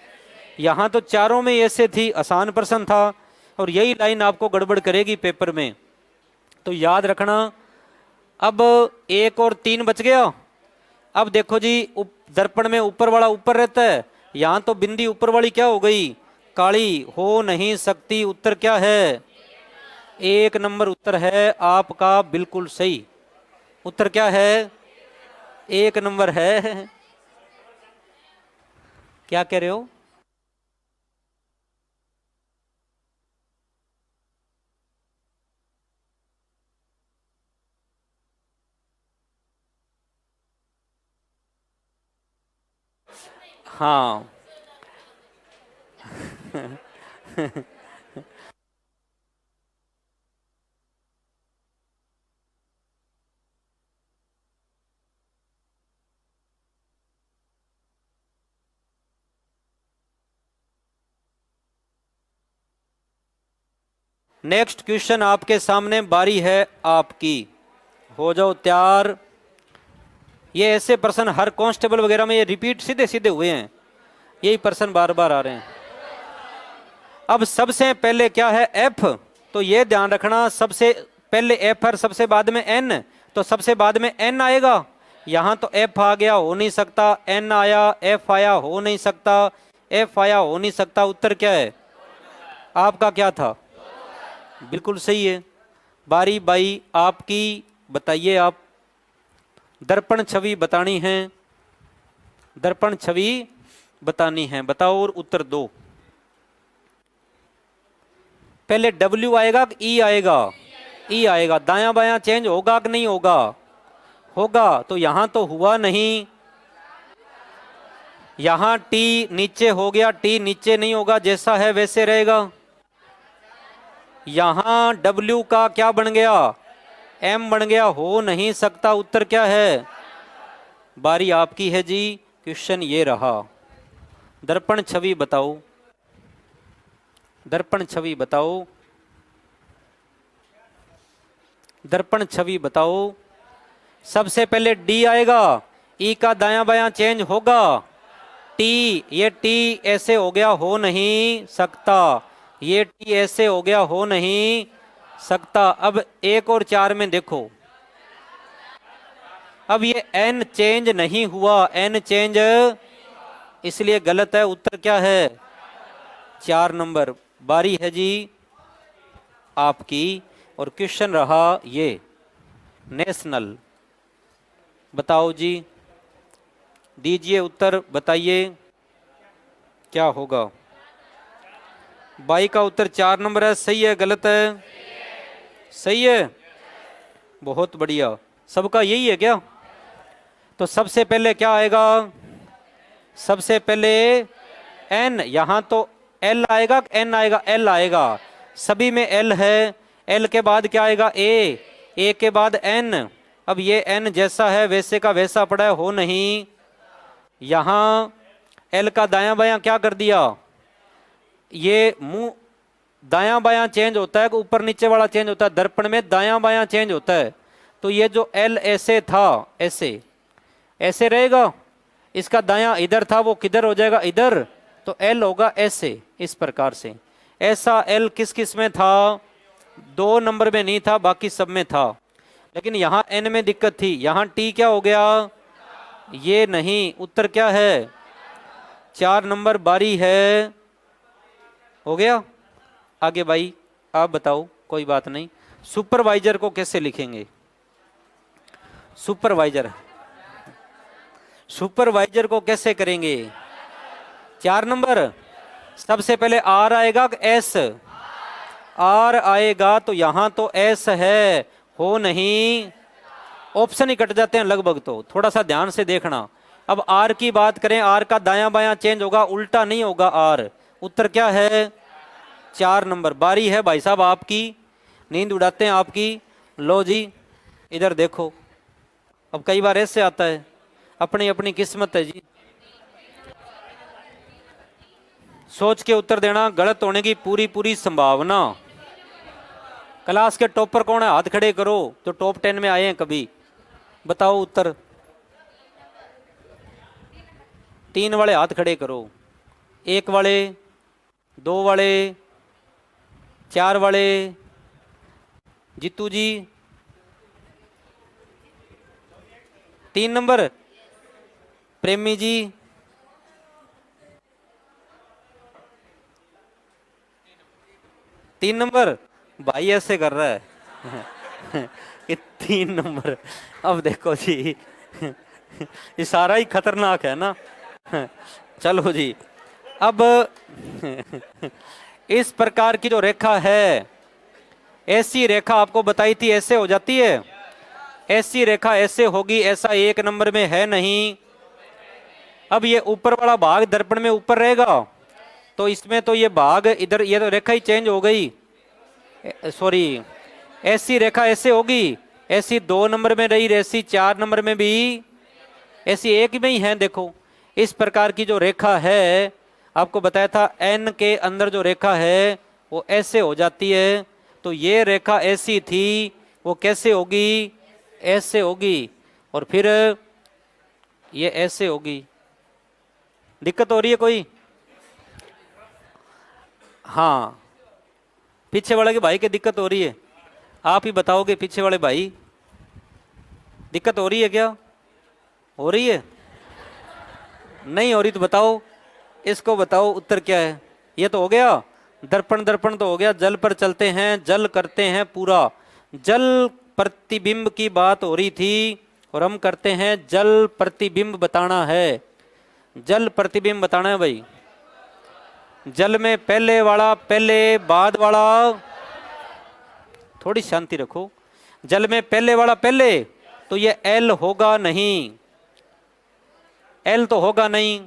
Speaker 1: यहां तो चारों में ऐसे थी, आसान प्रश्न था, और यही लाइन आपको गड़बड़ करेगी पेपर में, तो याद रखना। अब 1 और 3 बच गया। अब देखो जी, दर्पण में ऊपर वाला ऊपर रहता है, यहां तो बिंदी ऊपर वाली क्या हो गई? काली, हो नहीं सकती। उत्तर क्या है? 1 नंबर उत्तर है आपका, बिल्कुल सही। उत्तर क्या है? 1 नंबर है। क्या कह रहे हो? हाँ। नेक्स्ट क्वेश्चन आपके सामने, बारी है आपकी, हो जाओ तैयार। ये ऐसे प्रश्न हर कांस्टेबल वगैरह में ये रिपीट सीधे सीधे हुए हैं, यही प्रश्न बार बार आ रहे हैं। अब सबसे पहले क्या है? एफ। तो ये ध्यान रखना, सबसे पहले एफ है, सबसे बाद में एन, तो सबसे बाद में एन आएगा। यहां तो एफ आ गया, हो नहीं सकता। एन आया, एफ आया, हो नहीं सकता। एफ आया, हो नहीं सकता। उत्तर क्या है आपका? क्या था? बिल्कुल सही है। बारी बाई आपकी, बताइए आप। दर्पण छवि बतानी है, दर्पण छवि बतानी है, बताओ और उत्तर दो। पहले डब्ल्यू आएगा कि ई आएगा? ई आएगा। दायां बायां चेंज होगा कि नहीं होगा? होगा। तो यहां तो हुआ नहीं, यहां टी नीचे हो गया, टी नीचे नहीं होगा, जैसा है वैसे रहेगा। यहां डब्ल्यू का क्या बन गया? एम बन गया, हो नहीं सकता। उत्तर क्या है? बारी आपकी है जी, क्वेश्चन ये रहा। दर्पण छवि बताओ, दर्पण छवि बताओ, दर्पण छवि बताओ। सबसे पहले डी आएगा, ई का दायां बायां चेंज होगा। टी, ये टी ऐसे हो गया, हो नहीं सकता। ये टी ऐसे हो गया, हो नहीं सकता। अब 1 और 4 में देखो, अब ये एन चेंज नहीं हुआ, एन चेंज इसलिए गलत है। उत्तर क्या है? 4 नंबर। बारी है जी आपकी और क्वेश्चन रहा ये नेशनल। बताओ जी, दीजिए उत्तर, बताइए क्या होगा। बाई का उत्तर 4 नंबर है। सही है गलत है? सही है, बहुत बढ़िया। सबका यही है क्या? तो सबसे पहले क्या आएगा? सबसे पहले एन, यहां तो एल आएगा, एन आएगा, एल आएगा, सभी में एल है। एल के बाद क्या आएगा? ए के बाद एन। अब ये एन जैसा है वैसे का वैसा पड़ा है, हो नहीं। यहां एल का दायां बायां क्या कर दिया? ये मुंह दायां बायां चेंज होता है, ऊपर नीचे वाला चेंज होता है, दर्पण में दायां बायां चेंज होता है। तो ये जो एल ऐसे था, ऐसे ऐसे रहेगा, इसका दायां इधर था, वो किधर हो जाएगा? इधर। तो एल होगा ऐसे, इस प्रकार से। ऐसा एल किस किस में था? 2 नंबर में नहीं था, बाकी सब में था। लेकिन यहां एन में दिक्कत थी, यहां टी क्या हो गया? ये नहीं। उत्तर क्या है? 4 नंबर। बारी है, हो गया। आगे भाई आप बताओ, कोई बात नहीं। सुपरवाइजर को कैसे लिखेंगे? सुपरवाइजर, सुपरवाइजर को कैसे करेंगे? 4 नंबर। सबसे पहले आर आएगा कि एस? आर आएगा, तो यहां तो एस है, हो नहीं। ऑप्शन ही कट जाते हैं लगभग, तो थोड़ा सा ध्यान से देखना। अब आर की बात करें, आर का दायां बायां चेंज होगा, उल्टा नहीं होगा आर। उत्तर क्या है? 4 नंबर। बारी है भाई साहब आपकी, नींद उड़ाते हैं आपकी। लो जी इधर देखो। अब कई बार ऐसे आता है, अपनी अपनी किस्मत है जी। सोच के उत्तर देना, गलत होने की पूरी पूरी संभावना। क्लास के टॉपर कौन है? हाथ खड़े करो जो टॉप 10 में आए हैं कभी। बताओ उत्तर। 3 वाले हाथ खड़े करो, 1 वाले, 2 वाले, 4 वाले। जीतू जी 3 नंबर। प्रेमी जी 3 नंबर। भाई ऐसे कर रहा है ये 3 नंबर। अब देखो जी इशारा ही खतरनाक है ना। चलो जी, अब इस प्रकार की जो रेखा है, ऐसी रेखा आपको बताई थी ऐसे हो जाती है, ऐसी रेखा ऐसे होगी, ऐसा 1 नंबर में है नहीं। अब ये ऊपर वाला भाग दर्पण में ऊपर रहेगा, तो इसमें तो ये भाग इधर, ये तो रेखा ही चेंज हो गई। सॉरी, ऐसी रेखा ऐसे होगी, ऐसी 2 नंबर में रही, ऐसी 4 नंबर में भी, ऐसी 1 में ही है। देखो इस प्रकार की जो रेखा है, आपको बताया था एन के अंदर जो रेखा है वो ऐसे हो जाती है। तो ये रेखा ऐसी थी, वो कैसे होगी? ऐसे होगी, और फिर ये ऐसे होगी। दिक्कत हो रही है कोई? हाँ, पीछे वाले के भाई की दिक्कत हो रही है? आप ही बताओगे, पीछे वाले भाई दिक्कत हो रही है क्या? हो रही है? नहीं हो रही तो बताओ, इसको बताओ उत्तर क्या है। ये तो हो गया दर्पण, दर्पण तो हो गया। जल पर चलते हैं, जल करते हैं पूरा। जल प्रतिबिंब की बात हो रही थी और हम करते हैं जल प्रतिबिंब बताना है। जल प्रतिबिंब बताना है भाई। जल में पहले वाला पहले, बाद वाला, थोड़ी शांति रखो। जल में पहले वाला पहले, तो ये एल होगा नहीं, एल तो होगा नहीं।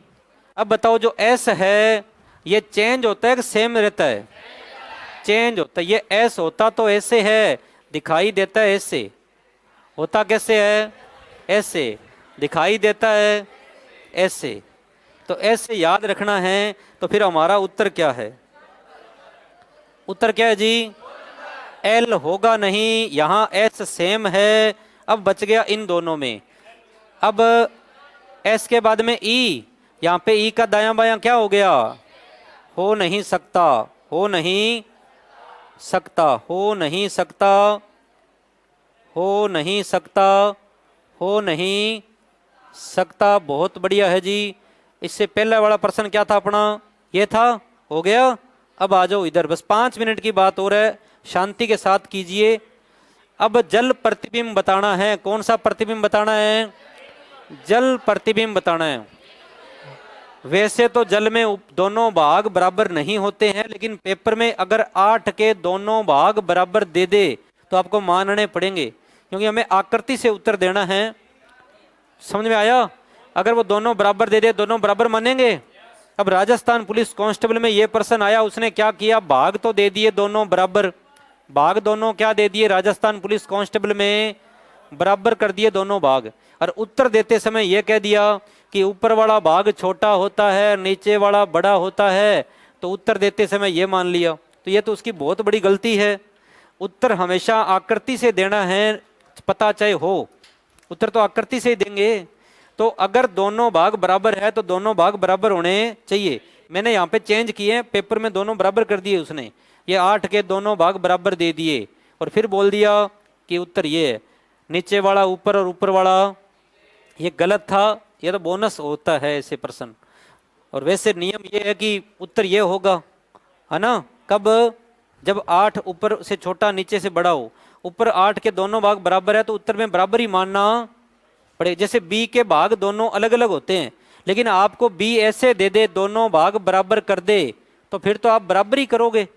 Speaker 1: अब बताओ जो एस है, ये चेंज होता है कि सेम रहता है? चेंज होता है। ये एस होता तो ऐसे है, दिखाई देता है ऐसे, होता कैसे है? ऐसे दिखाई देता है, ऐसे। तो ऐसे याद रखना है। तो फिर हमारा उत्तर क्या है? उत्तर क्या है जी? एल होगा नहीं, यहां एस सेम है। अब बच गया इन दोनों में। अब एस के बाद में ई, यहां पे ई का दायां बायां क्या हो गया? हो नहीं सकता, हो नहीं सकता, हो नहीं सकता, हो नहीं सकता, हो नहीं सकता। बहुत बढ़िया है जी। इससे पहले वाला प्रश्न क्या था अपना? ये था। हो गया। अब आ जाओ इधर, बस 5 मिनट की बात हो रहा है, शांति के साथ कीजिए। अब जल प्रतिबिंब बताना है। कौन सा प्रतिबिंब बताना है? जल प्रतिबिंब बताना है। वैसे तो जल में दोनों भाग बराबर नहीं होते हैं, लेकिन पेपर में अगर 8 के दोनों भाग बराबर दे दे तो आपको मानने पड़ेंगे, क्योंकि हमें आकृति से उत्तर देना है। समझ में आया? अगर वो दोनों बराबर दे दे, दोनों बराबर मानेंगे। अब राजस्थान पुलिस कांस्टेबल में ये प्रश्न आया, उसने क्या किया? भाग तो दे दिए दोनों बराबर, भाग दोनों क्या दे दिए राजस्थान पुलिस कांस्टेबल में? बराबर कर दिए दोनों भाग। और उत्तर देते समय यह कह दिया कि ऊपर वाला भाग छोटा होता है, नीचे वाला बड़ा होता है। तो उत्तर देते समय यह मान लिया, तो यह तो उसकी बहुत बड़ी गलती है। उत्तर हमेशा आकृति से देना है, पता चाहे हो, उत्तर तो आकृति से ही देंगे। तो अगर दोनों भाग बराबर है तो दोनों भाग बराबर होने चाहिए। मैंने यहाँ पे चेंज किए, पेपर में दोनों बराबर कर दिए उसने, ये 8 के दोनों भाग बराबर दे दिए और फिर बोल दिया कि उत्तर ये है, नीचे वाला ऊपर और ऊपर वाला। ये गलत था, ये तो बोनस होता है ऐसे प्रश्न। और वैसे नियम ये है कि उत्तर ये होगा, है ना? कब? जब 8 ऊपर से छोटा नीचे से बड़ा हो। ऊपर 8 के दोनों भाग बराबर है तो उत्तर में बराबर ही मानना पड़े। जैसे बी के भाग दोनों अलग अलग होते हैं, लेकिन आपको बी ऐसे दे दे दोनों भाग बराबर कर दे तो फिर तो आप बराबर ही करोगे।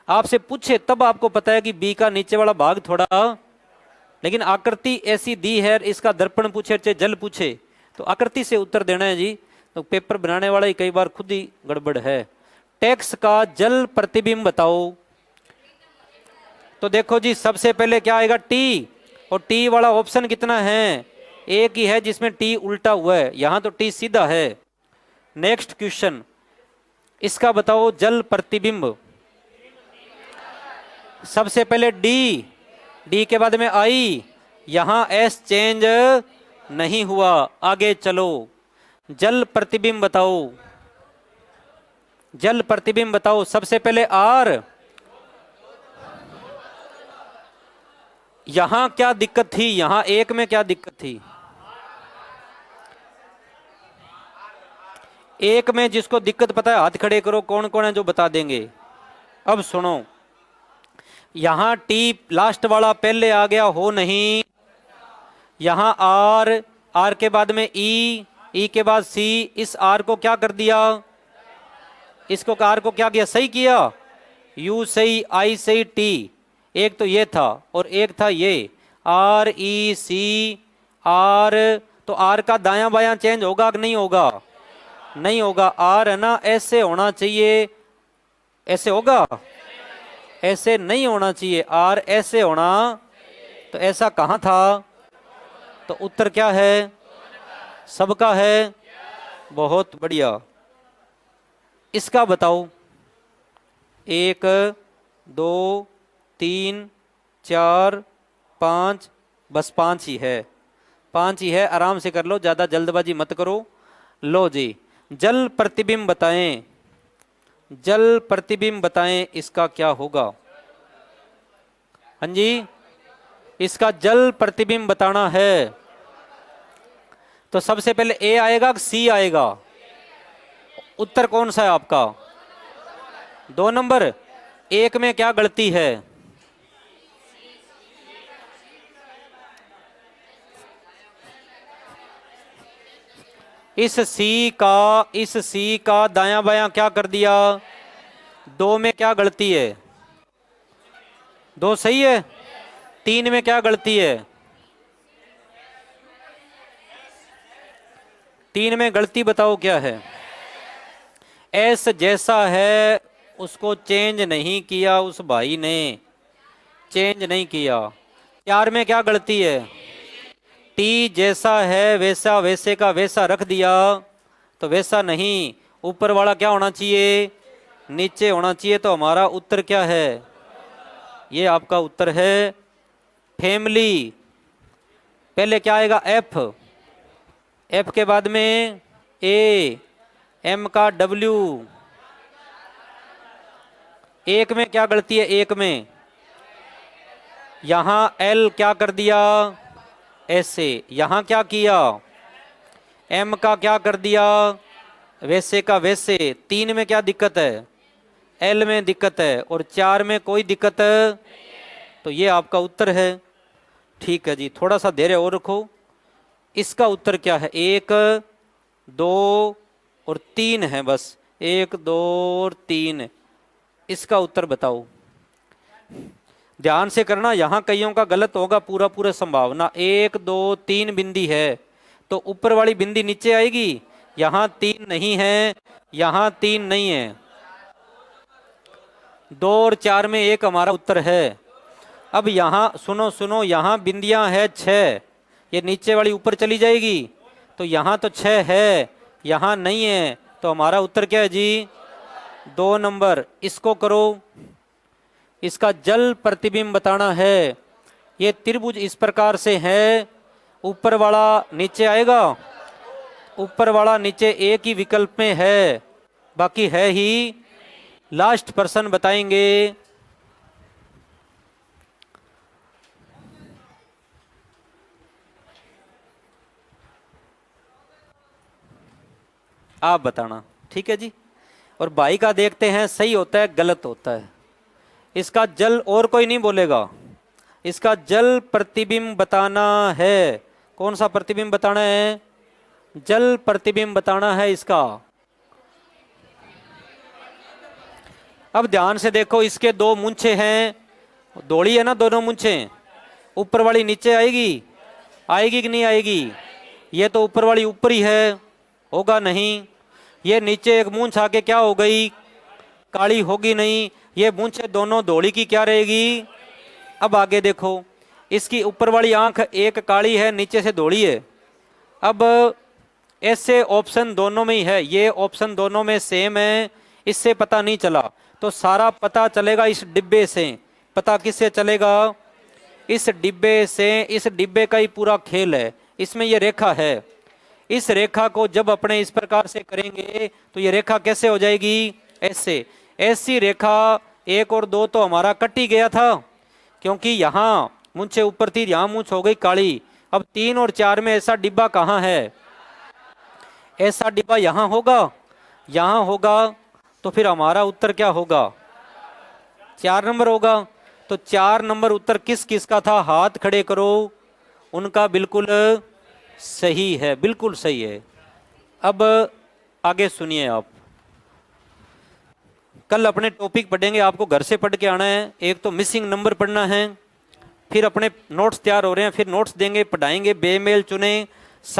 Speaker 1: आपसे पूछे तब आपको पता है कि बी का नीचे वाला भाग थोड़ा, लेकिन आकृति ऐसी दी है, इसका दर्पण पूछे चाहे जल पूछे तो आकृति से उत्तर देना है जी। तो पेपर बनाने वाला ही कई बार खुद ही गड़बड़ है। टैक्स का जल प्रतिबिंब बताओ। तो देखो जी, सबसे पहले क्या आएगा? टी। और टी वाला ऑप्शन कितना है? एक ही है जिसमें टी उल्टा हुआ है, यहां तो टी सीधा है। नेक्स्ट क्वेश्चन, इसका बताओ जल प्रतिबिंब। सबसे पहले डी, डी के बाद में आई, यहां एस चेंज नहीं हुआ। आगे चलो, जल प्रतिबिंब बताओ। जल प्रतिबिंब बताओ। सबसे पहले आर, यहां क्या दिक्कत थी? यहां एक में क्या दिक्कत थी? एक में जिसको दिक्कत पता है हाथ खड़े करो, कौन कौन है जो बता देंगे। अब सुनो, यहां टी लास्ट वाला पहले आ गया, हो नहीं। यहां आर, आर के बाद में ई, ई के बाद सी, इस आर को क्या कर दिया? इसको आर को क्या किया? सही किया। यू सही, आई सही, टी। एक तो ये था और एक था ये, आर ई सी आर। तो आर का दायां बायां चेंज होगा कि नहीं होगा? नहीं होगा। आर है ना, ऐसे होना चाहिए, ऐसे होगा? ऐसे नहीं होना चाहिए, आर ऐसे होना। तो ऐसा कहां था? तो उत्तर क्या है? सबका है। बहुत बढ़िया। इसका बताओ। 1 2 3 4 5, बस 5 ही है, 5 ही है। आराम से कर लो, ज्यादा जल्दबाजी मत करो। लो जी, जल प्रतिबिंब बताएं। जल प्रतिबिंब बताएं, इसका क्या होगा? हाँ जी, इसका जल प्रतिबिंब बताना है। तो सबसे पहले ए आएगा कि सी आएगा? उत्तर कौन सा है आपका? 2 नंबर। एक में क्या गलती है? इस सी का दायां बायां क्या कर दिया? 2 में क्या गलती है? 2 सही है। 3 में क्या गलती है? 3 में गलती बताओ क्या है? एस जैसा है उसको चेंज नहीं किया, उस भाई ने चेंज नहीं किया। 4 में क्या गलती है? टी जैसा है वैसा वैसे का वैसा रख दिया, तो वैसा नहीं, ऊपर वाला क्या होना चाहिए? नीचे होना चाहिए। तो हमारा उत्तर क्या है? ये आपका उत्तर है फैमिली। पहले क्या आएगा? एफ, एफ के बाद में ए, एम का डब्ल्यू। एक में क्या गलती है? एक में यहां एल क्या कर दिया? ऐसे। यहां क्या किया, एम का क्या कर दिया, वैसे का वैसे। 3 में क्या दिक्कत है, एल में दिक्कत है, और 4 में कोई दिक्कत, तो ये आपका उत्तर है। ठीक है जी, थोड़ा सा धैर्य और रखो। इसका उत्तर क्या है, 1 2 और 3 है बस, 1 2 और 3। इसका उत्तर बताओ। ध्यान से करना, यहां कईयों का गलत होगा पूरा पूरा संभावना। 1 2 3 बिंदी है, तो ऊपर वाली बिंदी नीचे आएगी। यहां 3 नहीं है, यहां 3 नहीं है। 2 और 4 में 1 हमारा उत्तर है। अब यहां सुनो सुनो, यहां बिंदियां है 6, ये नीचे वाली ऊपर चली जाएगी, तो यहां तो 6 है, यहां नहीं है, तो हमारा उत्तर क्या है जी, 2 नंबर। इसको करो, इसका जल प्रतिबिंब बताना है। ये त्रिभुज इस प्रकार से है, ऊपर वाला नीचे आएगा, ऊपर वाला नीचे एक ही विकल्प में है, बाकी है ही। लास्ट पर्सन बताएंगे। आप बताना, ठीक है जी। और भाई का देखते हैं सही होता है गलत होता है। इसका जल, और कोई नहीं बोलेगा, इसका जल प्रतिबिंब बताना है। कौन सा प्रतिबिंब बताना है, जल प्रतिबिंब बताना है इसका। अब ध्यान से देखो, इसके 2 मूंछे हैं, दौड़ी है ना दोनों मूंछे, ऊपर वाली नीचे आएगी, आएगी कि नहीं आएगी, ये तो ऊपर वाली ऊपर ही है, होगा नहीं। ये नीचे एक मूंछ आके क्या हो गई, काली होगी नहीं, ये मूंछे दोनों दौड़ी की क्या रहेगी। अब आगे देखो, इसकी ऊपर वाली आंख एक काली है, नीचे से दौड़ी है। अब ऐसे ऑप्शन दोनों में ही है, ये ऑप्शन दोनों में सेम है, इससे पता नहीं चला, तो सारा पता चलेगा इस डिब्बे से। पता किससे चलेगा, इस डिब्बे से। इस डिब्बे का ही पूरा खेल है, इसमें ये रेखा है। इस रेखा को जब अपने इस प्रकार से करेंगे तो ये रेखा कैसे हो जाएगी, ऐसे। ऐसी रेखा 1 और 2 तो हमारा कट ही गया था, क्योंकि यहाँ मूंछे ऊपर थी, यहाँ मूंछ हो गई काली। अब 3 और 4 में ऐसा डिब्बा कहाँ है, ऐसा डिब्बा यहाँ होगा, यहाँ होगा, तो फिर हमारा उत्तर क्या होगा, 4 नंबर होगा। तो 4 नंबर उत्तर किस किस का था, हाथ खड़े करो, उनका बिल्कुल सही है, बिल्कुल सही है। अब आगे सुनिए आप, कल अपने टॉपिक पढ़ेंगे, आपको घर से पढ़ के आना है। एक तो मिसिंग नंबर पढ़ना है, फिर अपने नोट्स तैयार हो रहे हैं, फिर नोट्स देंगे, पढ़ाएंगे, बेमेल चुने,